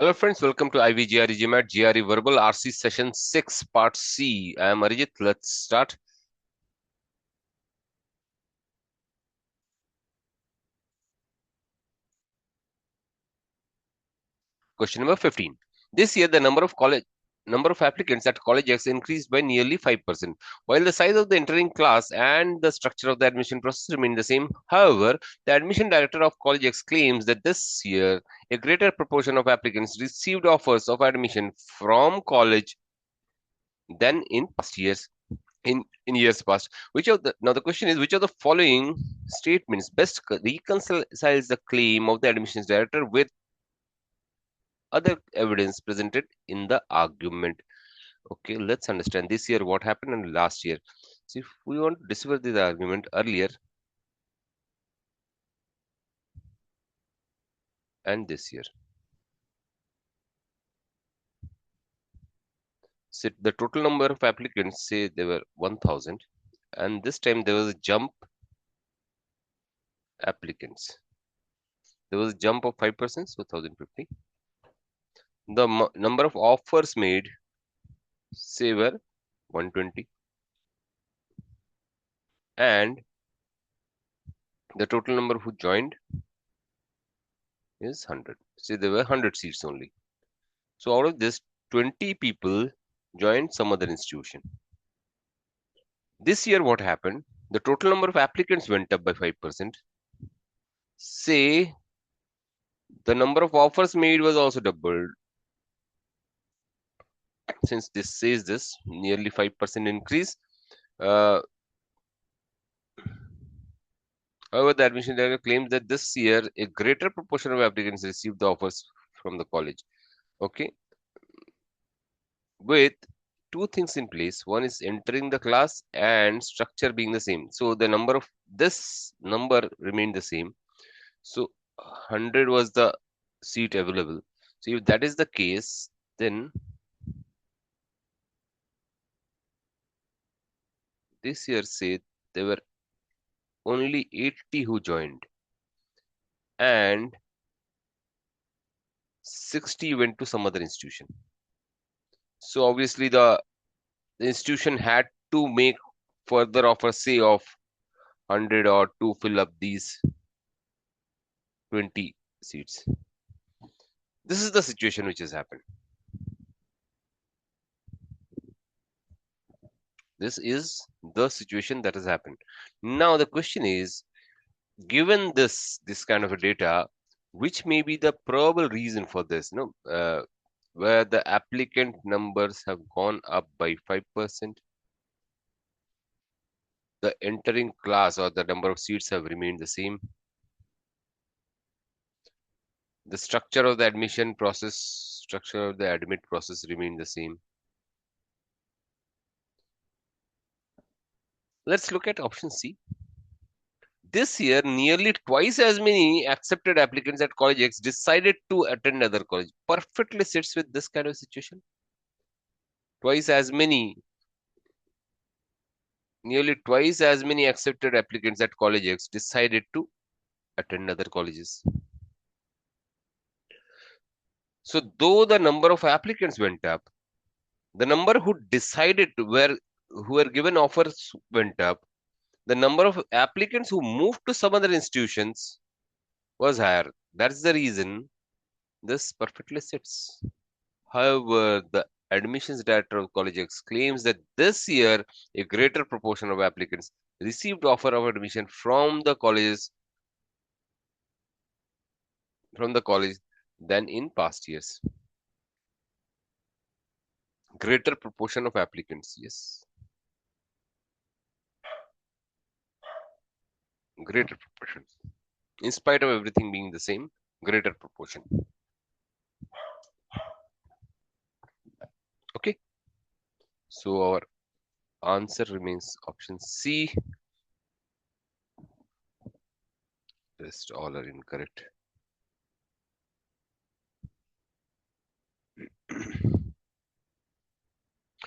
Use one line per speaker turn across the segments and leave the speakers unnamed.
Hello friends, welcome to Ivy-GreGMAT GRE Verbal RC Session 6 Part C. I am Arijit. Let's start. Question number 15. This year the number of applicants at College X increased by nearly 5%, while the size of the entering class and the structure of the admission process remain the same. However, the admission director of College X claims that this year a greater proportion of applicants received offers of admission from college than in past years. In years past, the question is, which of the following statements best reconciles the claim of the admissions director with other evidence presented in the argument? Okay, let's understand this year what happened and last year. So if we want to decipher this argument earlier and this year, so the total number of applicants, say there were 1000, and this time there was a jump applicants, there was a jump of 5%, so 1050. The number of offers made, say, were 120, and the total number who joined is 100. See, there were 100 seats only. So out of this, 20 people joined some other institution. This year what happened? The total number of applicants went up by 5%. Say the number of offers made was also doubled. Since this says this, nearly 5% increase. However, the admission director claims that this year a greater proportion of applicants received the offers from the college. Okay, with two things in place. One is entering the class and structure being the same. So the number of this number remained the same. So 100 was the seat available. So if that is the case, then this year, say, there were only 80 who joined and 60 went to some other institution. So obviously the institution had to make further offers, say, of 100 or to fill up these 20 seats. This is the situation which has happened. This is the situation that has happened. Now the question is, given this kind of a data, which may be the probable reason for this? Where the applicant numbers have gone up by 5%, the entering class or the number of seats have remained the same. The structure of the admission process, structure of the admit process remained the same. Let's look at option C. This year, nearly twice as many accepted applicants at College X decided to attend other college. Perfectly sits with this kind of situation. Twice as many, nearly twice as many accepted applicants at College X decided to attend other colleges. So, though the number of applicants went up, the number who decided to who were given offers went up. The number of applicants who moved to some other institutions was higher. That's the reason this perfectly sits. However, the admissions director of College X claims that this year a greater proportion of applicants received offer of admission from the college than in past years. Greater proportion of applicants, yes. Greater proportion. In spite of everything being the same, greater proportion. Okay. So our answer remains option C. Rest all are incorrect.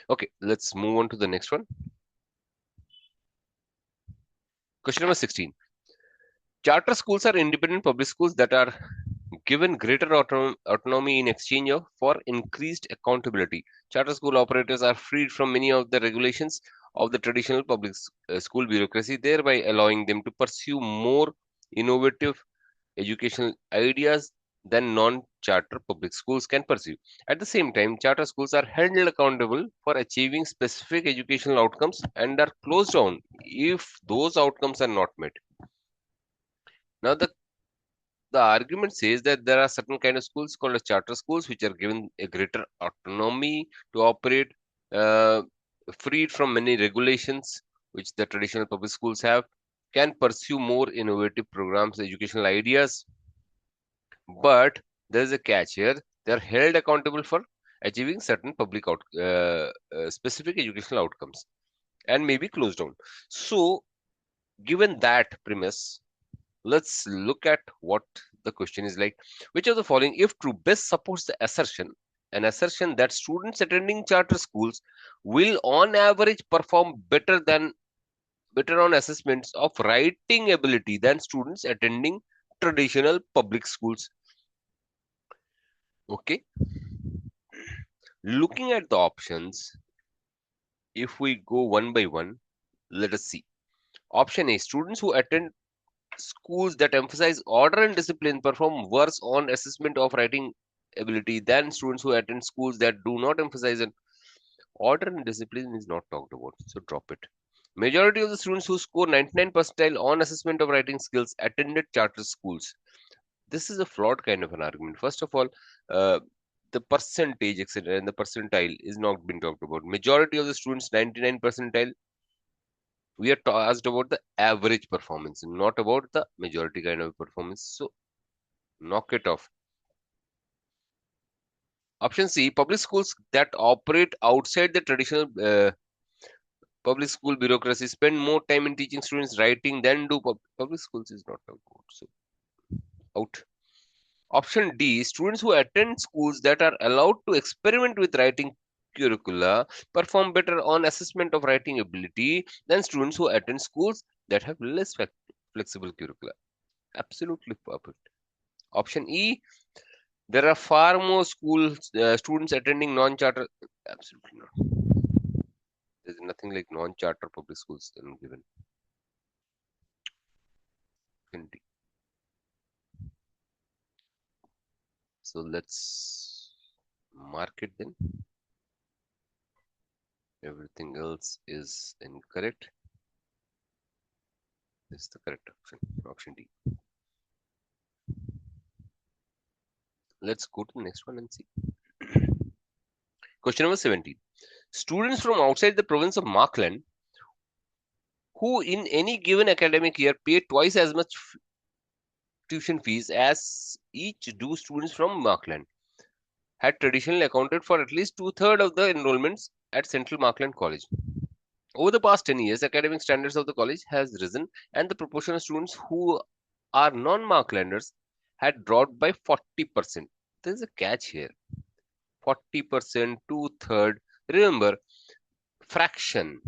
Okay, let's move on to the next one. Question number 16. Charter schools are independent public schools that are given greater autonomy in exchange for increased accountability. Charter school operators are freed from many of the regulations of the traditional public school bureaucracy, thereby allowing them to pursue more innovative educational ideas than non-charter public schools can pursue. At the same time, charter schools are held accountable for achieving specific educational outcomes and are closed down if those outcomes are not met. Now, the argument says that there are certain kind of schools called as charter schools which are given a greater autonomy to operate, uh, freed from many regulations which the traditional public schools have, can pursue more innovative programs, educational ideas, but there is a catch here. They are held accountable for achieving certain specific educational outcomes and may be closed down. So, given that premise, let's look at what the question is like. Which of the following, if true, best supports the assertion, an assertion that students attending charter schools will on average perform better on assessments of writing ability than students attending traditional public schools? Okay, looking at the options, if we go one by one, let us see. Option A, students who attend schools that emphasize order and discipline perform worse on assessment of writing ability than students who attend schools that do not emphasize an order and discipline is not talked about, so drop it. Majority of the students who score 99 percentile on assessment of writing skills attended charter schools. This is a flawed kind of an argument. First of all, uh, the percentage, etc., and the percentile is not being talked about. Majority of the students, 99 percentile, we are asked about the average performance, not about the majority kind of performance. So knock it off. Option C, public schools that operate outside the traditional public school bureaucracy spend more time in teaching students writing than do public schools is not out. So out. Option D, students who attend schools that are allowed to experiment with writing curricula perform better on assessment of writing ability than students who attend schools that have less flexible curricula. Absolutely perfect. Option E, there are far more students attending non-charter. Absolutely not. There's nothing like non-charter public schools given. So let's mark it then. Everything else is incorrect. This is the correct option. Option D. Let's go to the next one and see. Question number 17. Students from outside the province of Markland who in any given academic year pay twice as much tuition fees as each do students from Markland had traditionally accounted for at least two-thirds of the enrollments at Central Markland College. Over the past 10 years, academic standards of the college has risen and the proportion of students who are non-Marklanders had dropped by 40%. There is a catch here. 40%, two-third. Remember, fraction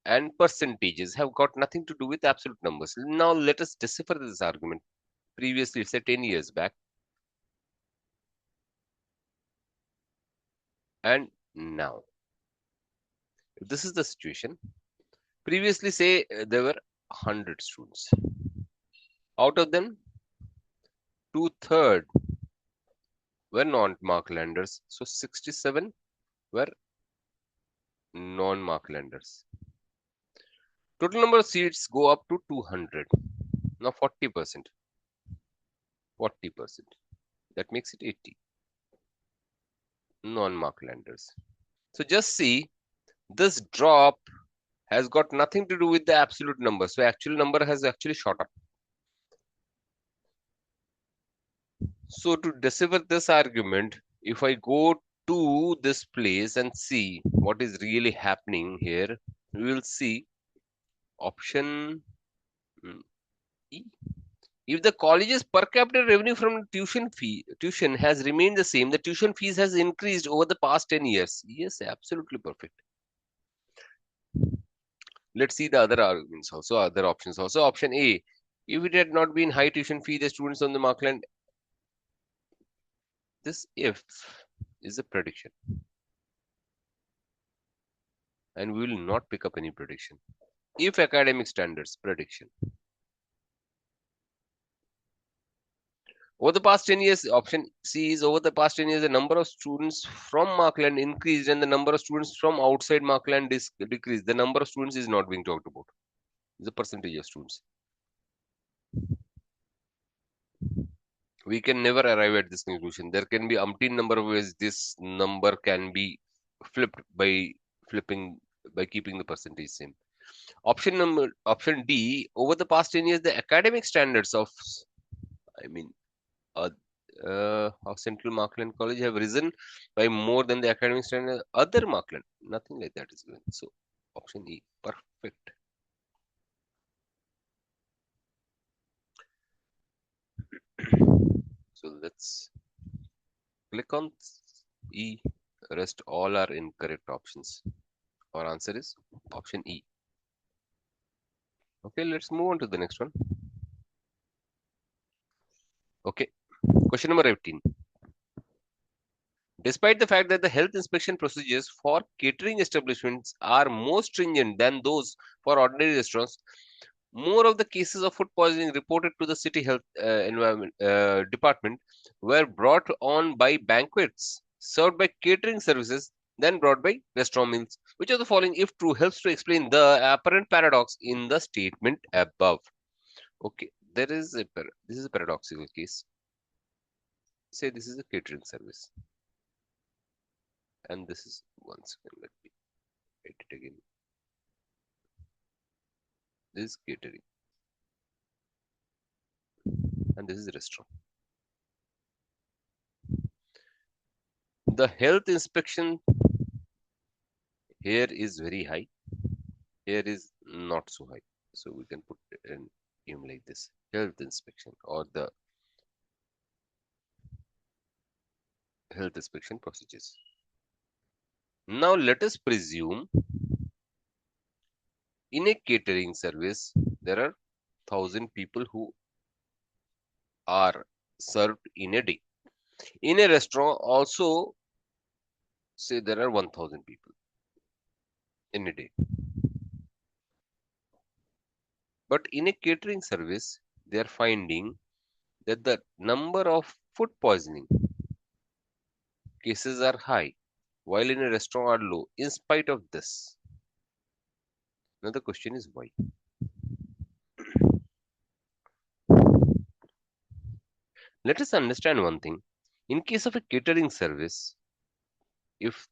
and percentages have got nothing to do with absolute numbers. Now let us decipher this argument. Previously, say 10 years back. And now. If this is the situation, previously say there were 100 students. Out of them, two-third were non-Marklanders. So 67 were non-Marklanders. Total number of seats go up to 200. Now 40%. 40%. That makes it 80. Non-Marklanders. So just see, this drop has got nothing to do with the absolute number. So actual number has actually shot up. So to decipher this argument, if I go to this place and see what is really happening here, we will see option E. If the college's per capita revenue from tuition has remained the same, the tuition fees has increased over the past 10 years. Yes, absolutely perfect. Let's see the other arguments also, other options also. Option A, if it had not been high tuition fee, the students on the Markland This if is a prediction, and we will not pick up any prediction. If academic standards, prediction. Over the past 10 years, option C is over the past 10 years, the number of students from Markland increased and the number of students from outside Markland decreased. The number of students is not being talked about. The percentage of students. We can never arrive at this conclusion. There can be umpteen number of ways this number can be flipped by flipping by keeping the percentage same. Option D, over the past 10 years, the academic standards I mean, uh, of Central Markland College have risen by more than the academic standard other Markland. Nothing like that is given. So, option E, perfect. So let's click on E. Rest all are incorrect options. Our answer is option E. Okay, let's move on to the next one. Okay, question number 18. Despite the fact that the health inspection procedures for catering establishments are more stringent than those for ordinary restaurants, more of the cases of food poisoning reported to the city health environment department were brought on by banquets served by catering services than brought by restaurant meals. Which of the following, if true, helps to explain the apparent paradox in the statement above? Okay, this is a paradoxical case. Say this is a catering service, and this is one second. Let me write it again. This is catering, and this is restaurant. The health inspection here is very high, here is not so high. So we can put an name like this, health inspection or the health inspection procedures. Now let us presume in a catering service, there are 1,000 people who are served in a day. In a restaurant also, say there are 1,000 people in a day. But in a catering service, they are finding that the number of food poisoning cases are high, while in a restaurant are low. In spite of this, now the question is why? Let us understand one thing. In case of a catering service, if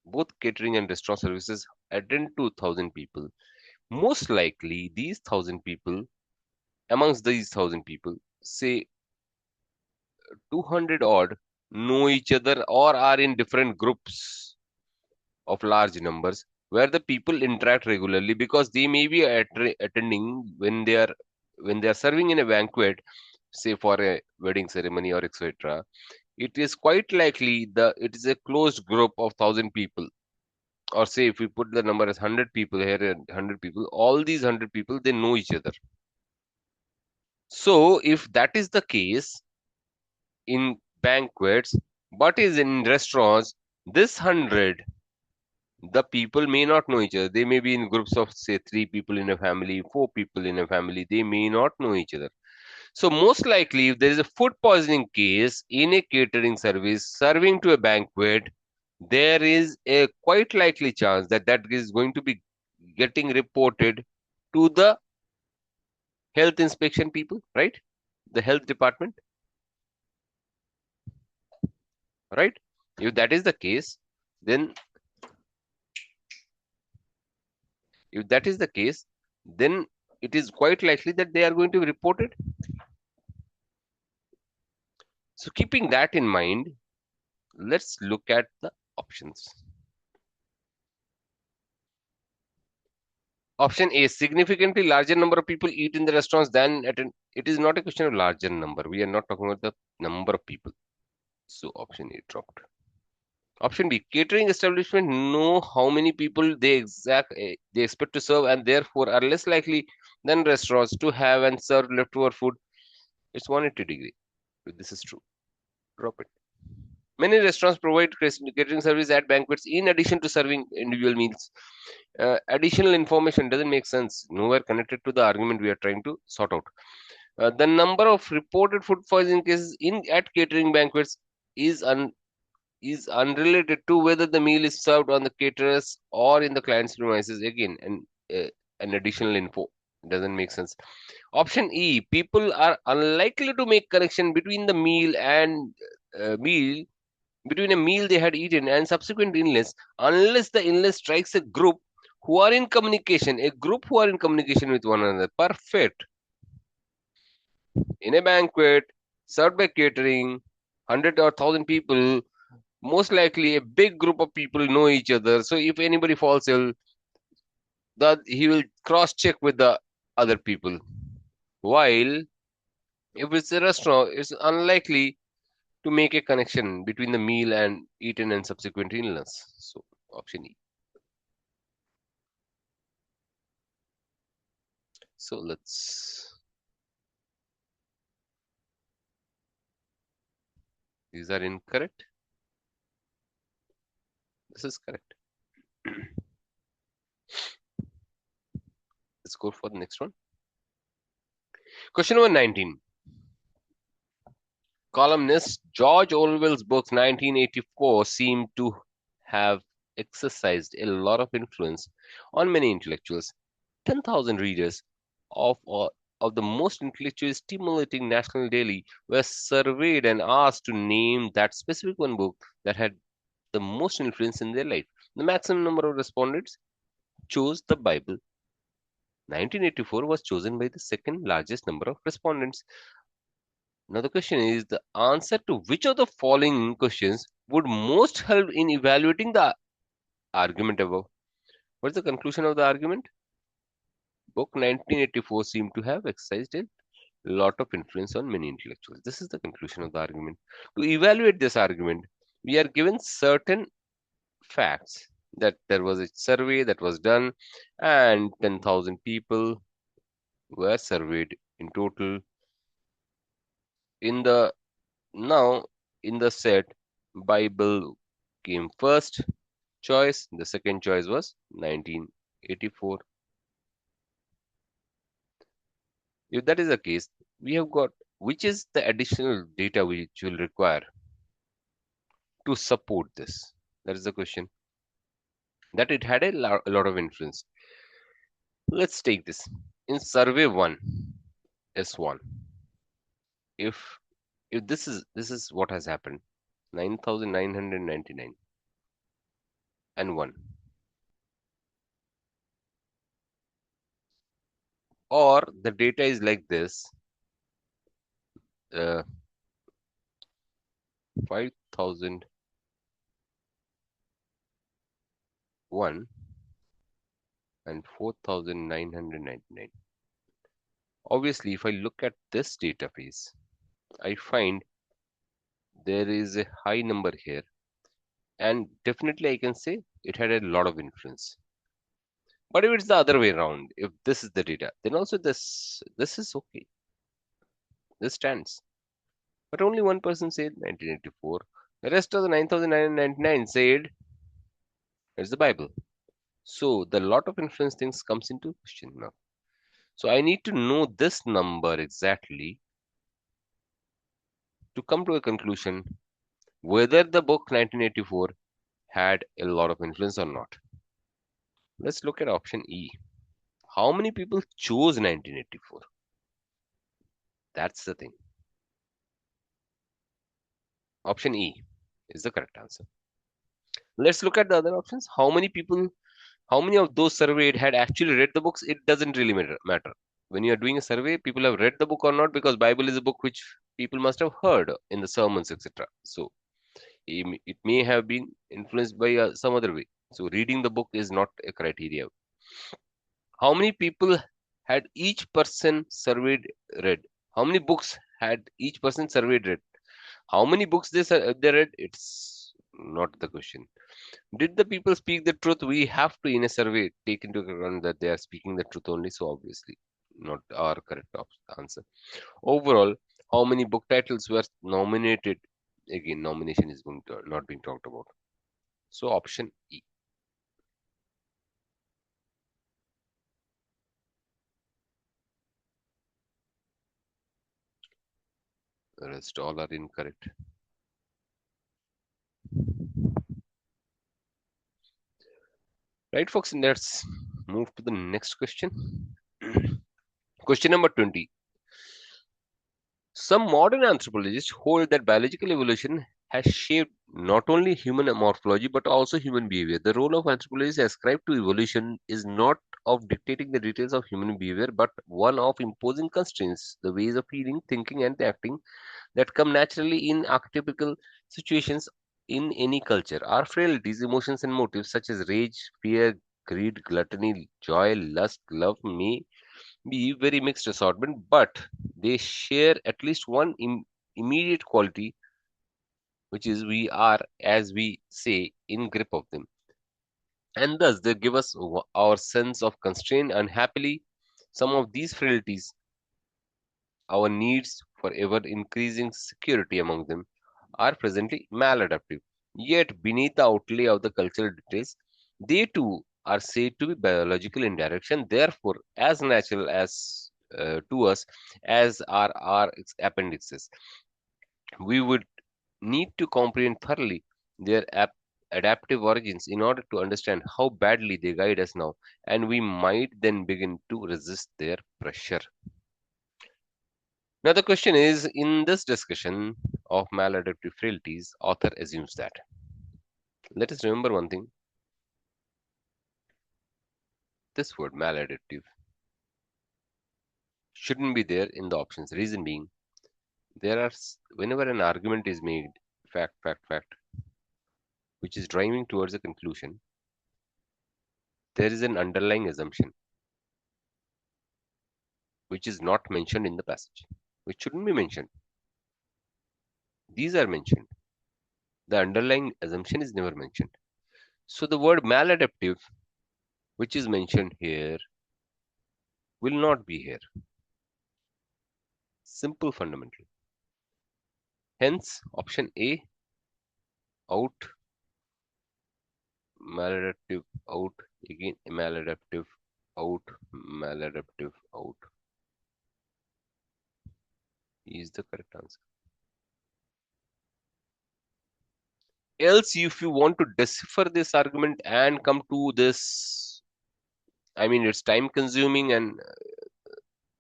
both catering and restaurant services attend to 1,000 people, most likely these 1,000 people, amongst these 1,000 people, say 200 odd know each other or are in different groups of large numbers where the people interact regularly because they may be attending when they are serving in a banquet, say for a wedding ceremony or etc. It is quite likely it is a closed group of 1,000 people, or say if we put the number as 100 people here and 100 people, all these 100 people they know each other. So if that is the case in banquets, but is in restaurants, this 100, the people may not know each other. They may be in groups of say 3 people in a family, 4 people in a family. They may not know each other. So most likely, if there is a food poisoning case in a catering service serving to a banquet, there is a quite likely chance that that is going to be getting reported to the health inspection people, right? The health department, right? If that is the case, then if that is the case, then it is quite likely that they are going to be reported. So keeping that in mind, let's look at the options. Option A, significantly larger number of people eat in the restaurants than attend. It is not a question of larger number. We are not talking about the number of people. So option A dropped. Option B, catering establishment know how many people they expect to serve and therefore are less likely than restaurants to have and serve leftover food. It's 180 degree. This is true. Drop it. Many restaurants provide catering service at banquets in addition to serving individual meals. Additional information doesn't make sense, nowhere connected to the argument we are trying to sort out. The number of reported food poisoning cases in at catering banquets is is unrelated to whether the meal is served on the caterers or in the client's premises. Again, an additional info doesn't make sense. Option E: people are unlikely to make connection between the meal between a meal they had eaten and subsequent illness unless the illness strikes a group who are in communication. A group who are in communication with one another. Perfect. In a banquet served by catering, 100 or 1,000 people, most likely a big group of people know each other. So if anybody falls ill, that he will cross check with the other people. While if it's a restaurant, it's unlikely to make a connection between the meal and eaten and subsequent illness. So option E. So these are incorrect. This is correct. Let's go for the next one. Question number 19. Columnist George Orwell's book 1984 seemed to have exercised a lot of influence on many intellectuals. 10,000 readers of, uh, of the most intellectually stimulating national daily were surveyed and asked to name that specific one book that had the most influence in their life. The maximum number of respondents chose the Bible. 1984 was chosen by the second largest number of respondents. Now, the question is the answer to which of the following questions would most help in evaluating the argument above? What's the conclusion of the argument? Book 1984 seemed to have exercised a lot of influence on many intellectuals. This is the conclusion of the argument. To evaluate this argument, we are given certain facts that there was a survey that was done and 10,000 people were surveyed in total. In the now in the set, Bible came first choice. The second choice was 1984. If that is the case, we have got which is the additional data which will require to support this. That is the question. That it had a lot of influence. Let's take this. In survey 1, S1. If if this is what has happened, 9,999 and 1. Or the data is like this, 5,001 and 4,999. Obviously, if I look at this database, I find there is a high number here, and definitely I can say it had a lot of influence. But if it's the other way around, if this is the data, then also this is okay. This stands. But only one person said 1984. The rest of the 9,999 said it's the Bible. So the lot of influence things comes into question now. So I need to know this number exactly to come to a conclusion whether the book 1984 had a lot of influence or not. Let's look at option E. How many people chose 1984? That's the thing. Option E is the correct answer. Let's look at the other options. How many of those surveyed had actually read the books? It doesn't really matter. When you are doing a survey, people have read the book or not, because Bible is a book which people must have heard in the sermons, etc. So it may have been influenced by some other way. So reading the book is not a criteria. How many people had each person surveyed read? How many books had each person surveyed read? How many books they read? It's not the question. Did the people speak the truth? We have to, in a survey, take into account that they are speaking the truth only. So obviously, not our correct answer. Overall, how many book titles were nominated Again, nomination is going to not being talked about. So option E. The rest all are incorrect. Right, folks, let's move to the next question. Question number 20. Some modern anthropologists hold that biological evolution has shaped not only human morphology but also human behavior. The role of anthropologists ascribed to evolution is not of dictating the details of human behavior but one of imposing constraints, the ways of feeling, thinking, and acting that come naturally in archetypical situations in any culture. Our frailties, emotions, and motives such as rage, fear, greed, gluttony, joy, lust, love may be very mixed assortment, but they share at least one immediate quality, which is we are, as we say, in grip of them. And thus they give us our sense of constraint. Unhappily, some of these frailties, our needs for ever increasing security among them, are presently maladaptive. Yet, beneath the outlay of the cultural details, they too are said to be biological in direction, therefore, as natural as to us as are our appendixes. We would need to comprehend thoroughly their adaptive origins in order to understand how badly they guide us now, and we might then begin to resist their pressure. Now, the question is, in this discussion of maladaptive frailties, author assumes that. Let us remember one thing. This word maladaptive shouldn't be there in the options. Reason being, whenever an argument is made, fact, which is driving towards a conclusion, there is an underlying assumption which is not mentioned in the passage, which shouldn't be mentioned. These are mentioned. The underlying assumption is never mentioned. So the word maladaptive, which is mentioned here, will not be here. Simple fundamental. Hence, option A, out, maladaptive, out, again, maladaptive, out, maladaptive, out, is the correct answer. Else, if you want to decipher this argument and come to this, I mean, it's time consuming and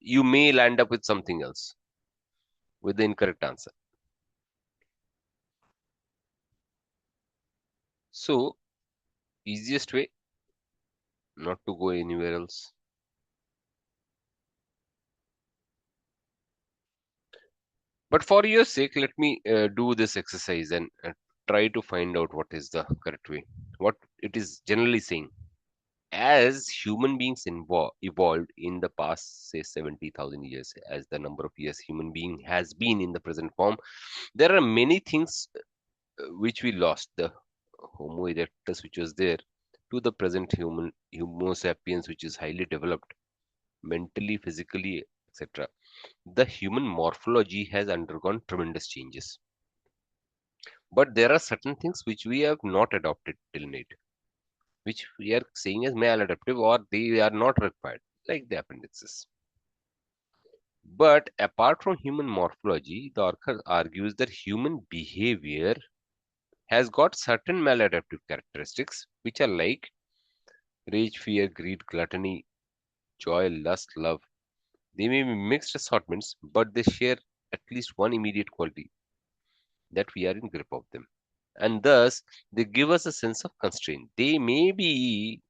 you may land up with something else with the incorrect answer. So, easiest way not to go anywhere else. But for your sake, let me do this exercise and try to find out what is the correct way. What it is generally saying. As human beings evolved in the past, say 70,000 years, as the number of years human being has been in the present form, there are many things which we lost. The Homo erectus, which was there, to the present Homo sapiens, which is highly developed mentally, physically, etc. The human morphology has undergone tremendous changes. But there are certain things which we have not adopted till date, which we are saying as maladaptive or they are not required, like the appendixes. But apart from human morphology, the author argues that human behavior has got certain maladaptive characteristics, which are like rage, fear, greed, gluttony, joy, lust, love. They may be mixed assortments, but they share at least one immediate quality, that we are in grip of them. And thus, they give us a sense of constraint. They may be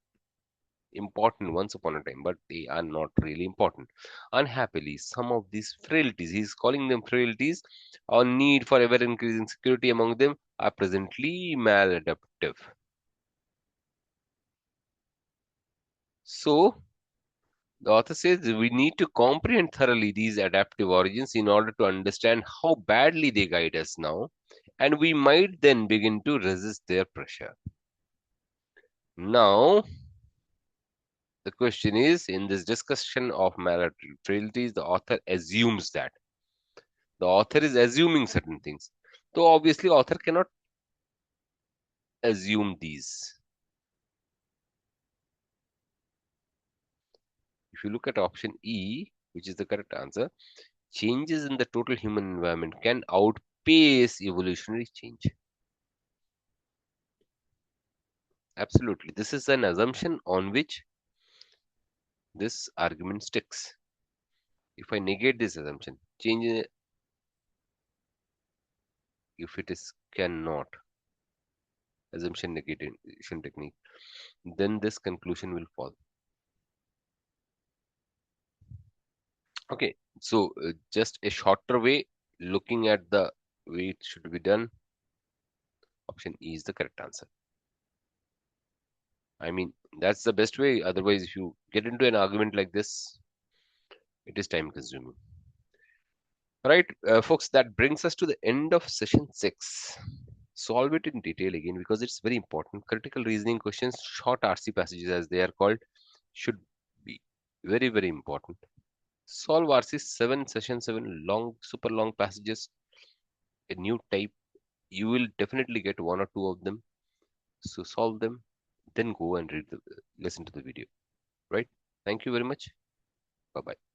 important once upon a time, but they are not really important. Unhappily, some of these frailties, he's calling them frailties, or need for ever increasing security among them, are presently maladaptive. So, the author says we need to comprehend thoroughly these adaptive origins in order to understand how badly they guide us now, and we might then begin to resist their pressure. Now, the question is, in this discussion of maladaptive frailties, the author assumes that. The author is assuming certain things. So obviously author cannot assume these. If you look at option E, which is the correct answer, changes in the total human environment can outpace evolutionary change. Absolutely. This is an assumption on which this argument sticks. If I negate this assumption, change, if it is cannot, assumption negation technique, then this conclusion will fall. Okay, so just a shorter way, looking at the way it should be done, option E is the correct answer. I mean, that's the best way. Otherwise, if you get into an argument like this, it is time consuming. Right, folks, that brings us to the end of session 6. Solve it in detail again because it's very important. Critical reasoning questions, short RC passages as they are called, should be very, very important. Solve RC 7, session 7, long, super long passages, a new type. You will definitely get one or two of them. So solve them, then go and listen to the video. Right? Thank you very much. Bye bye.